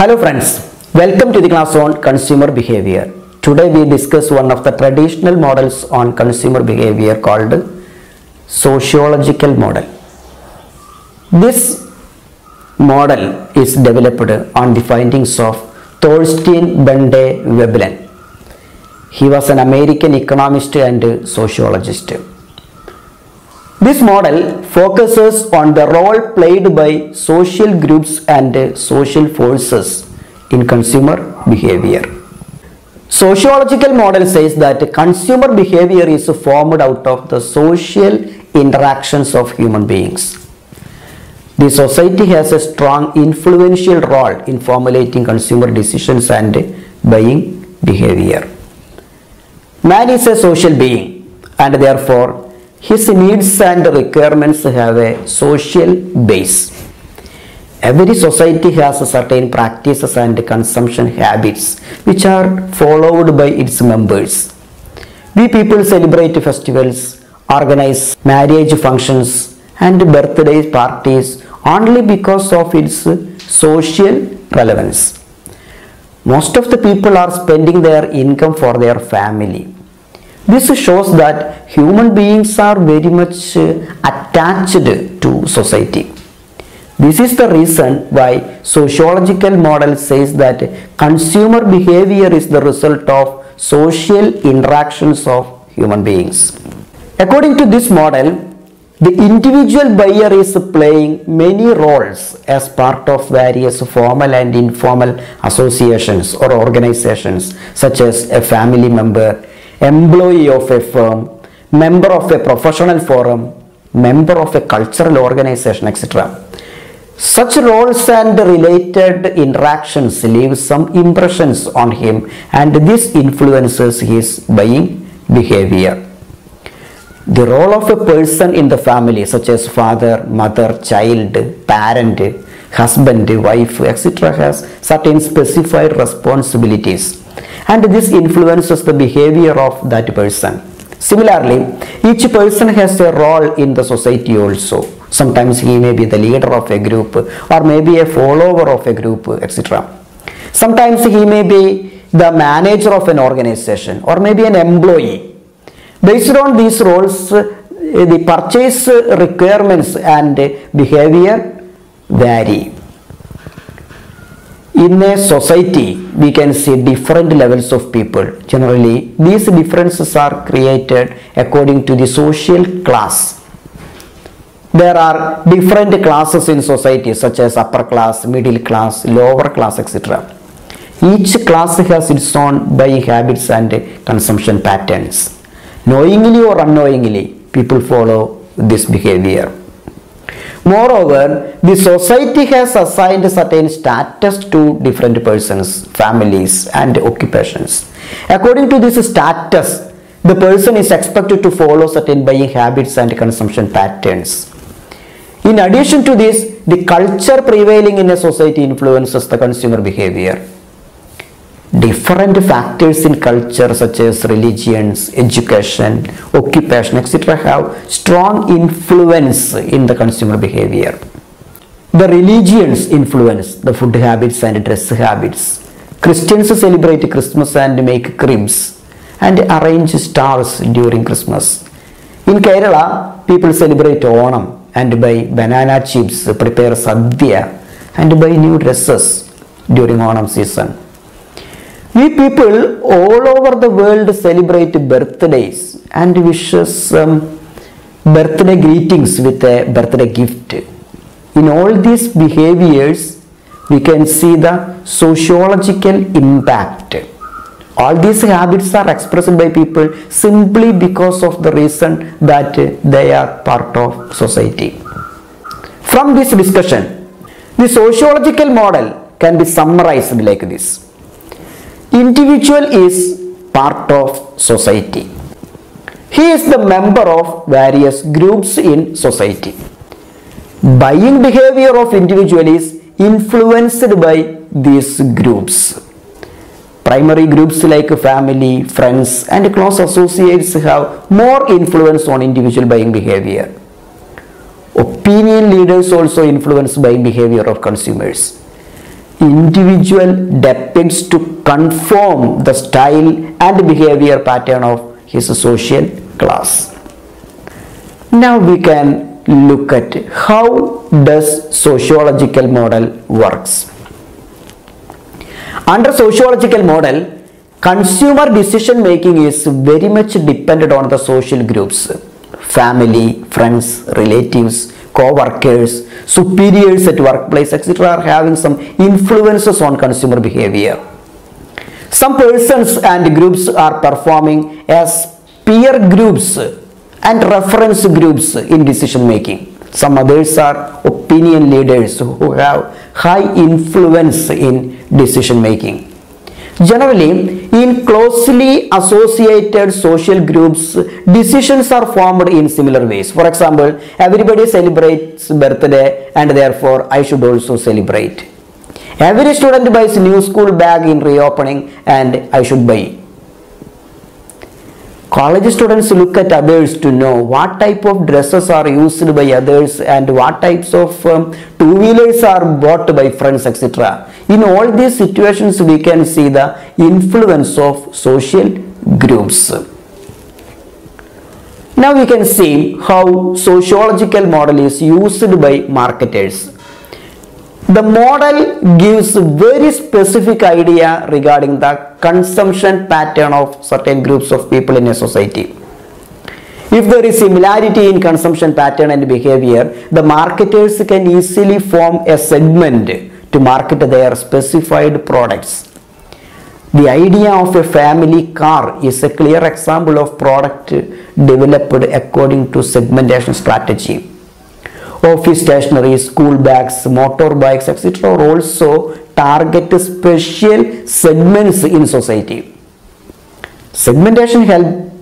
Hello friends, welcome to the class on consumer behavior. Today we discuss one of the traditional models on consumer behavior called sociological model. This model is developed on the findings of Thorstein Bende Veblen. He was an American economist and sociologist. This model focuses on the role played by social groups and social forces in consumer behavior. Sociological model says that consumer behavior is formed out of the social interactions of human beings. The society has a strong influential role in formulating consumer decisions and buying behavior. Man is a social being and therefore his needs and requirements have a social base. Every society has certain practices and consumption habits which are followed by its members. We people celebrate festivals, organize marriage functions and birthday parties only because of its social relevance. Most of the people are spending their income for their family. This shows that human beings are very much attached to society. This is the reason why sociological model says that consumer behavior is the result of social interactions of human beings. According to this model, the individual buyer is playing many roles as part of various formal and informal associations or organizations such as a family member, employee of a firm, member of a professional forum, member of a cultural organization, etc. Such roles and related interactions leave some impressions on him and this influences his buying behavior. The role of a person in the family such as father, mother, child, parent, husband, wife, etc. has certain specified responsibilities and this influences the behavior of that person. Similarly, each person has a role in the society also. Sometimes he may be the leader of a group or maybe a follower of a group, etc. Sometimes he may be the manager of an organization or maybe an employee. Based on these roles, the purchase requirements and behavior vary. In a society, we can see different levels of people. Generally, these differences are created according to the social class. There are different classes in society such as upper class, middle class, lower class, etc. Each class has its own buying habits and consumption patterns. Knowingly or unknowingly, people follow this behavior. Moreover, the society has assigned certain status to different persons, families and occupations. According to this status, the person is expected to follow certain buying habits and consumption patterns. In addition to this, the culture prevailing in a society influences the consumer behavior. Different factors in culture such as religions, education, occupation, etc. have strong influence in the consumer behavior. The religions influence the food habits and dress habits. Christians celebrate Christmas and make cribs and arrange stars during Christmas. In Kerala, people celebrate Onam and buy banana chips, prepare sadhya and buy new dresses during Onam season. We people all over the world celebrate birthdays and wishes birthday greetings with a birthday gift. In all these behaviors, we can see the sociological impact. All these habits are expressed by people simply because of the reason that they are part of society. From this discussion, the sociological model can be summarized like this. Individual is part of society. He is the member of various groups in society. Buying behavior of individual is influenced by these groups. Primary groups like family, friends and close associates have more influence on individual buying behavior. Opinion leaders also influence buying behavior of consumers. individual depicts to conform the style and behavior pattern of his social class. Now we can look at how does sociological model works. Under sociological model, consumer decision making is very much dependent on the social groups, family, friends, relatives, co-workers, superiors at workplace, etc. are having some influences on consumer behavior. Some persons and groups are performing as peer groups and reference groups in decision making. Some others are opinion leaders who have high influence in decision making. Generally, in closely associated social groups, decisions are formed in similar ways. For example, everybody celebrates birthday and therefore I should also celebrate. Every student buys new school bag in reopening and I should buy. College students look at others to know what type of dresses are used by others and what types of two-wheelers are bought by friends, etc. In all these situations, we can see the influence of social groups. Now we can see how sociological model is used by marketers. The model gives very specific idea regarding the consumption pattern of certain groups of people in a society. If there is similarity in consumption pattern and behavior, the marketers can easily form a segment to market their specified products. The idea of a family car is a clear example of product developed according to segmentation strategy. Office stationery, school bags, motorbikes, etc. also target special segments in society. Segmentation helps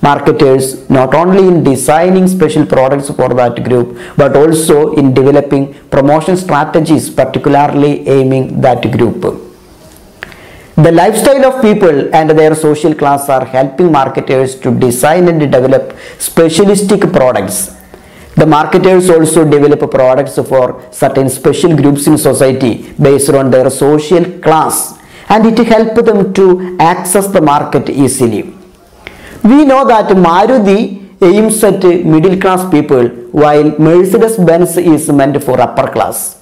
marketers not only in designing special products for that group but also in developing promotion strategies particularly aiming that group. The lifestyle of people and their social class are helping marketers to design and develop specialistic products. The marketers also develop products for certain special groups in society based on their social class, and it helps them to access the market easily. We know that Maruti aims at middle class people while Mercedes-Benz is meant for upper class.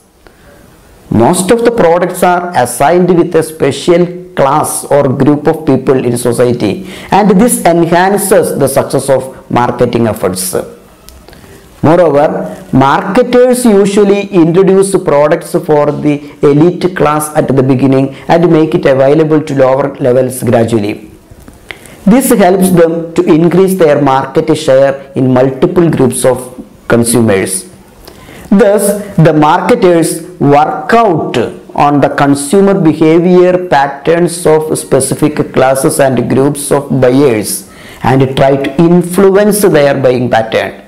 Most of the products are assigned with a special class or group of people in society, and this enhances the success of marketing efforts. Moreover, marketers usually introduce products for the elite class at the beginning and make it available to lower levels gradually. This helps them to increase their market share in multiple groups of consumers. Thus, the marketers work out on the consumer behavior patterns of specific classes and groups of buyers and try to influence their buying pattern.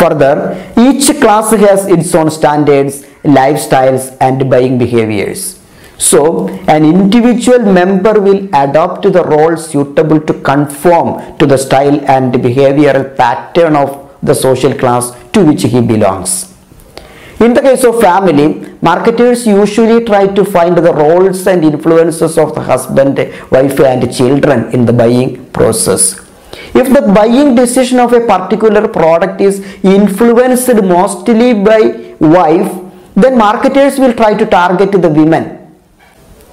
Further, each class has its own standards, lifestyles, and buying behaviors. So, an individual member will adopt the role suitable to conform to the style and behavioral pattern of the social class to which he belongs. In the case of family, marketers usually try to find the roles and influences of the husband, wife, and children in the buying process. If the buying decision of a particular product is influenced mostly by wife, then marketers will try to target the women.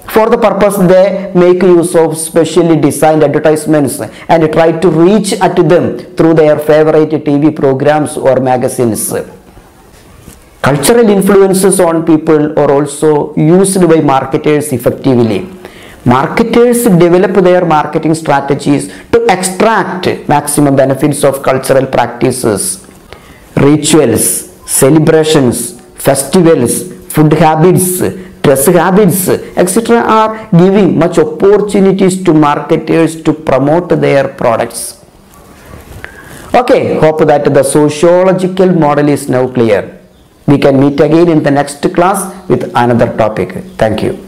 For the purpose, they make use of specially designed advertisements and try to reach at them through their favorite TV programs or magazines. Cultural influences on people are also used by marketers effectively. Marketers develop their marketing strategies to extract maximum benefits of cultural practices. Rituals, celebrations, festivals, food habits, dress habits, etc. are giving much opportunities to marketers to promote their products. Okay, hope that the sociological model is now clear. We can meet again in the next class with another topic. Thank you.